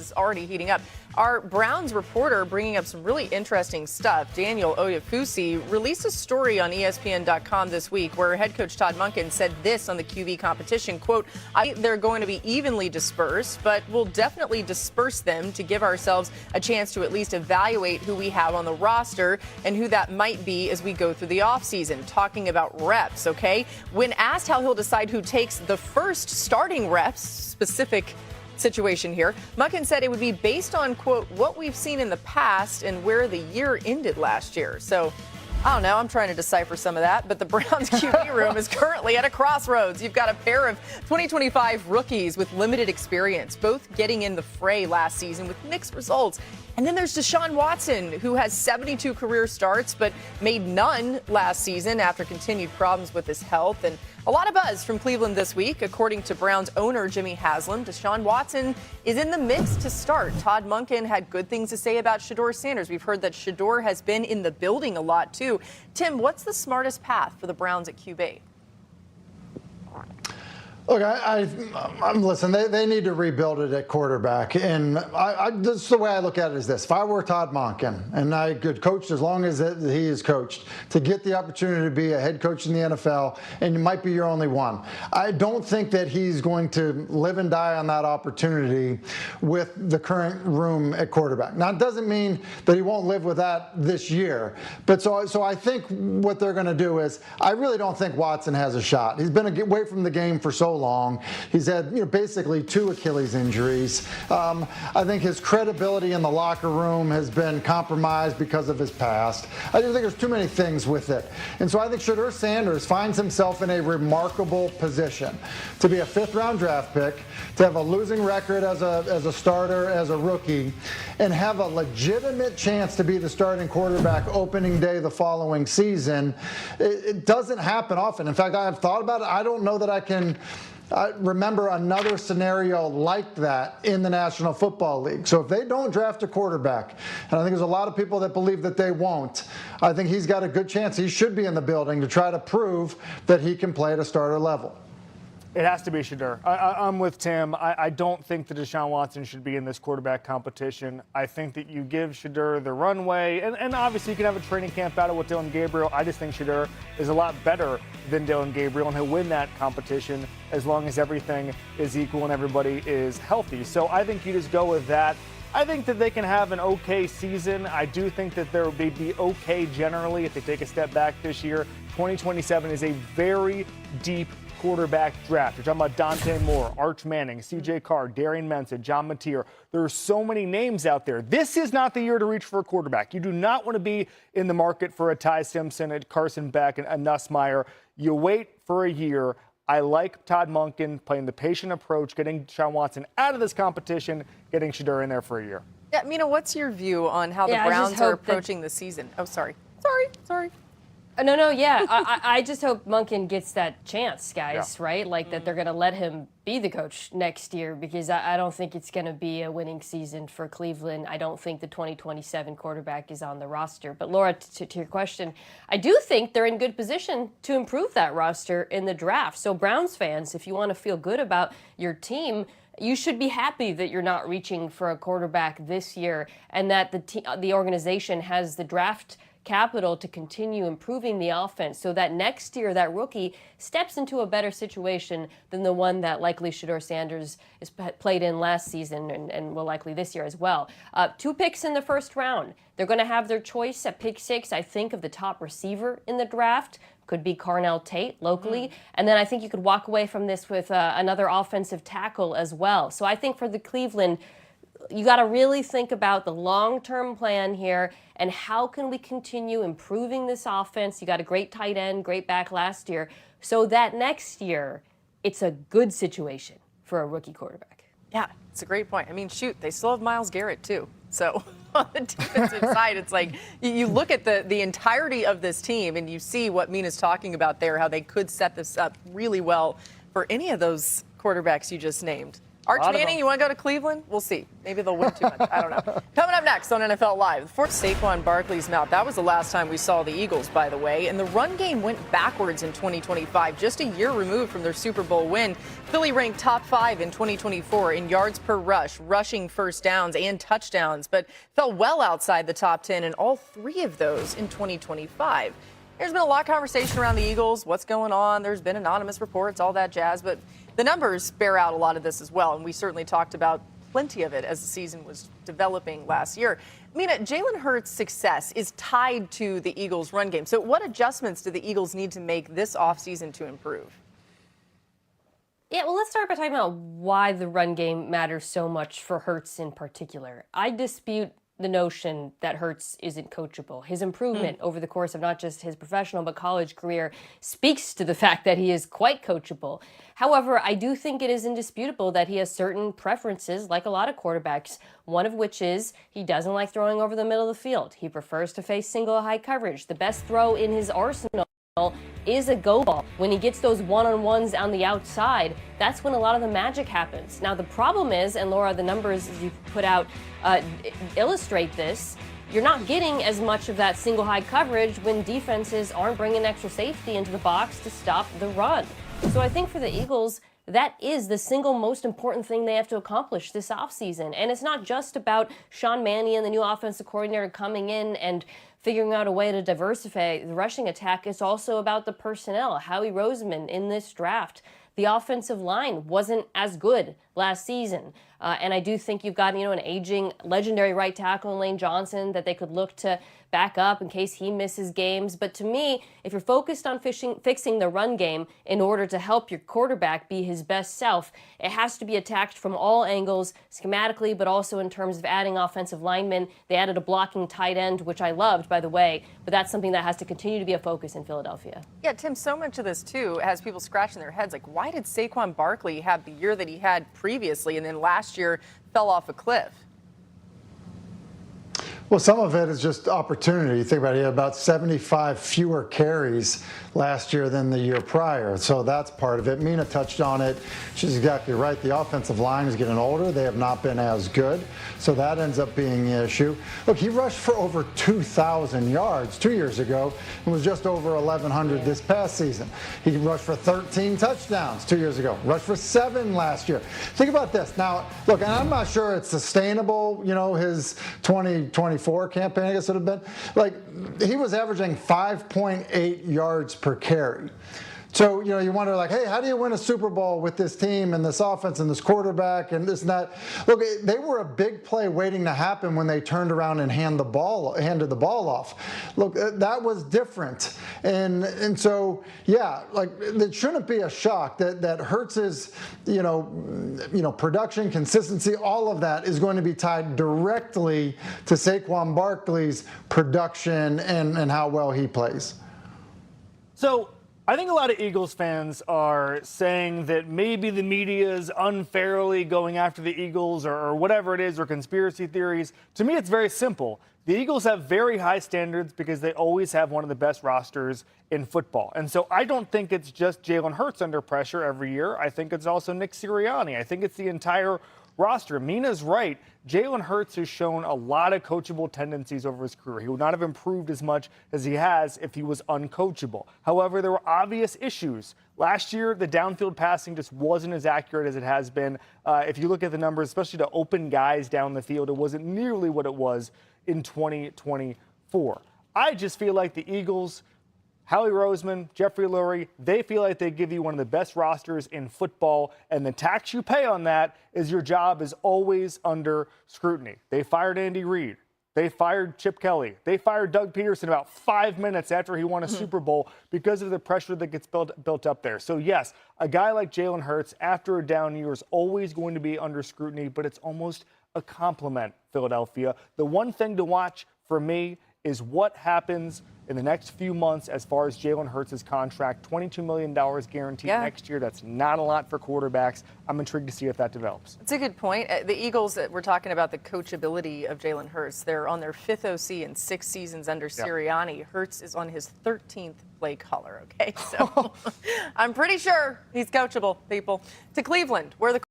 is already heating up. Our Browns reporter bringing up some really interesting stuff. Daniel Oyefusi released a story on ESPN.com this week where head coach Todd Monken said this on the QB competition, quote, they're going to be evenly dispersed, but we'll definitely disperse them to give ourselves a chance to at least evaluate who we have on the roster and who that might be as we go through the offseason. Talking about reps, okay? When asked how he'll decide who takes the first starting reps, specific situation here, Monken said it would be based on, quote, what we've seen in the past and where the year ended last year. So I don't know. I'm trying to decipher some of that, but the Browns QB room is currently at a crossroads. You've got a pair of 2025 rookies with limited experience, both getting in the fray last season with mixed results. And then there's Deshaun Watson, who has 72 career starts, but made none last season after continued problems with his health. And a lot of buzz from Cleveland this week. According to Browns owner Jimmy Haslam, Deshaun Watson is in the mix to start. Todd Monken had good things to say about Shedeur Sanders. We've heard that Shedeur has been in the building a lot, too. Tim, what's the smartest path for the Browns at QB? Look, listen, they need to rebuild it at quarterback. And this is the way I look at it is this. If I were Todd Monken, and I could coach as long as he is coached, to get the opportunity to be a head coach in the NFL, and you might be your only one, I don't think that he's going to live and die on that opportunity with the current room at quarterback. Now, it doesn't mean that he won't live with that this year. But so I think what they're going to do is, I really don't think Watson has a shot. He's been away from the game for so long. He's had basically 2 Achilles injuries. I think his credibility in the locker room has been compromised because of his past. I just think there's too many things with it. And so I think Shedeur Sanders finds himself in a remarkable position to be a 5th-round draft pick, to have a losing record as a starter, as a rookie, and have a legitimate chance to be the starting quarterback opening day the following season. It doesn't happen often. In fact, I've thought about it. I don't know that I can remember another scenario like that in the National Football League. So if they don't draft a quarterback, and I think there's a lot of people that believe that they won't, I think he's got a good chance. He should be in the building to try to prove that he can play at a starter level. It has to be Shedeur. I'm with Tim. I don't think that Deshaun Watson should be in this quarterback competition. I think that you give Shedeur the runway, and obviously you can have a training camp battle with Dillon Gabriel. I just think Shedeur is a lot better than Dillon Gabriel, and he'll win that competition as long as everything is equal and everybody is healthy. So I think you just go with that. I think that they can have an okay season. I do think that they'd be okay generally if they take a step back this year. 2027 is a very deep quarterback draft. You're talking about Dante Moore, Arch Manning, C.J. Carr, Darian Mensah, John Mateer. There are so many names out there. This is not the year to reach for a quarterback. You do not want to be in the market for a Ty Simpson, a Carson Beck, and a Nussmeier. You wait for a year. I like Todd Monken playing the patient approach, getting Deshaun Watson out of this competition, getting Shedeur in there for a year. Yeah, Mina, what's your view on how the Browns are approaching the season? Oh, sorry. I just hope Monken gets that chance, guys, right? Like that they're going to let him be the coach next year, because I don't think it's going to be a winning season for Cleveland. I don't think the 2027 quarterback is on the roster. But Laura, to your question, I do think they're in good position to improve that roster in the draft. So Browns fans, if you want to feel good about your team, you should be happy that you're not reaching for a quarterback this year, and that the organization has the draft capital to continue improving the offense so that next year that rookie steps into a better situation than the one that likely Shedeur Sanders is played in last season and will likely this year as well. 2 picks in the first round. They're going to have their choice at pick 6, I think, of the top receiver in the draft. Could be Carnell Tate locally. And then I think you could walk away from this with another offensive tackle as well. So I think for the Cleveland, you got to really think about the long-term plan here and how can we continue improving this offense. You got a great tight end, great back last year, so that next year it's a good situation for a rookie quarterback. Yeah, it's a great point. I mean, shoot, they still have Myles Garrett too. So on the defensive side, it's like you look at the entirety of this team and you see what Mina's talking about there, how they could set this up really well for any of those quarterbacks you just named. Arch Manning, you want to go to Cleveland? We'll see. Maybe they'll win too much. I don't know. Coming up next on NFL Live, for Saquon Barkley's mouth. That was the last time we saw the Eagles, by the way. And the run game went backwards in 2025, just a year removed from their Super Bowl win. Philly ranked top 5 in 2024 in yards per rush, rushing first downs and touchdowns, but fell well outside the top 10 in all 3 of those in 2025. There's been a lot of conversation around the Eagles, what's going on. There's been anonymous reports, all that jazz, but the numbers bear out a lot of this as well, and we certainly talked about plenty of it as the season was developing last year. Mina, Jalen Hurts' success is tied to the Eagles' run game. So what adjustments do the Eagles need to make this offseason to improve? Yeah, well, let's start by talking about why the run game matters so much for Hurts in particular. I dispute the notion that Hurts isn't coachable. His improvement over the course of not just his professional but college career speaks to the fact that he is quite coachable. However, I do think it is indisputable that he has certain preferences, like a lot of quarterbacks, one of which is he doesn't like throwing over the middle of the field. He prefers to face single high coverage. The best throw in his arsenal is a go ball. When he gets those one-on-ones on the outside, that's when a lot of the magic happens. Now, the problem is, and Laura, the numbers you put out illustrate this, you're not getting as much of that single high coverage when defenses aren't bringing extra safety into the box to stop the run. So I think for the Eagles, that is the single most important thing they have to accomplish this offseason. And it's not just about Sean Mannion, the new offensive coordinator, coming in and figuring out a way to diversify the rushing attack. It's also about the personnel. Howie Roseman in this draft. The offensive line wasn't as good last season. And I do think you've got, an aging legendary right tackle in Lane Johnson that they could look to back up in case he misses games. But to me, if you're focused on fixing the run game in order to help your quarterback be his best self, it has to be attacked from all angles, schematically, but also in terms of adding offensive linemen. They added a blocking tight end, which I loved, by the way, but that's something that has to continue to be a focus in Philadelphia. Yeah, Tim, so much of this, too, has people scratching their heads. Like, why did Saquon Barkley have the year that he had previously and then last year fell off a cliff? Well, some of it is just opportunity. You think about it, he had about 75 fewer carries last year than the year prior. So that's part of it. Mina touched on it. She's exactly right. The offensive line is getting older. They have not been as good. So that ends up being the issue. Look, he rushed for over 2,000 yards 2 years ago and was just over 1,100 this past season. He rushed for 13 touchdowns 2 years ago. Rushed for 7 last year. Think about this. Now, look, and I'm not sure it's sustainable, his 2024 campaign, I guess it would have been. Like, he was averaging 5.8 yards per carry. So, you wonder, like, hey, how do you win a Super Bowl with this team and this offense and this quarterback and this and that? Look, they were a big play waiting to happen when they turned around and handed the ball off. Look, that was different. And so, yeah, like, it shouldn't be a shock that Hurts's, production, consistency, all of that is going to be tied directly to Saquon Barkley's production and how well he plays. So I think a lot of Eagles fans are saying that maybe the media is unfairly going after the Eagles or whatever it is, or conspiracy theories. To me, it's very simple. The Eagles have very high standards because they always have one of the best rosters in football. And so I don't think it's just Jalen Hurts under pressure every year. I think it's also Nick Sirianni. I think it's the entire roster. Mina's right. Jalen Hurts has shown a lot of coachable tendencies over his career. He would not have improved as much as he has if he was uncoachable. However, there were obvious issues. Last year, the downfield passing just wasn't as accurate as it has been. If you look at the numbers, especially to open guys down the field, it wasn't nearly what it was in 2024. I just feel like the Eagles, Howie Roseman, Jeffrey Lurie, they feel like they give you one of the best rosters in football, and the tax you pay on that is your job is always under scrutiny. They fired Andy Reid. They fired Chip Kelly. They fired Doug Peterson about 5 minutes after he won a Super Bowl because of the pressure that gets built up there. So, yes, a guy like Jalen Hurts, after a down year, is always going to be under scrutiny, but it's almost a compliment, Philadelphia. The one thing to watch for me is what happens in the next few months as far as Jalen Hurts' contract. $22 million guaranteed next year. That's not a lot for quarterbacks. I'm intrigued to see if that develops. It's a good point. The Eagles, we're talking about the coachability of Jalen Hurts. They're on their 5th OC in 6 seasons under Sirianni. Hurts is on his 13th play caller, okay? So I'm pretty sure he's coachable, people. To Cleveland, where the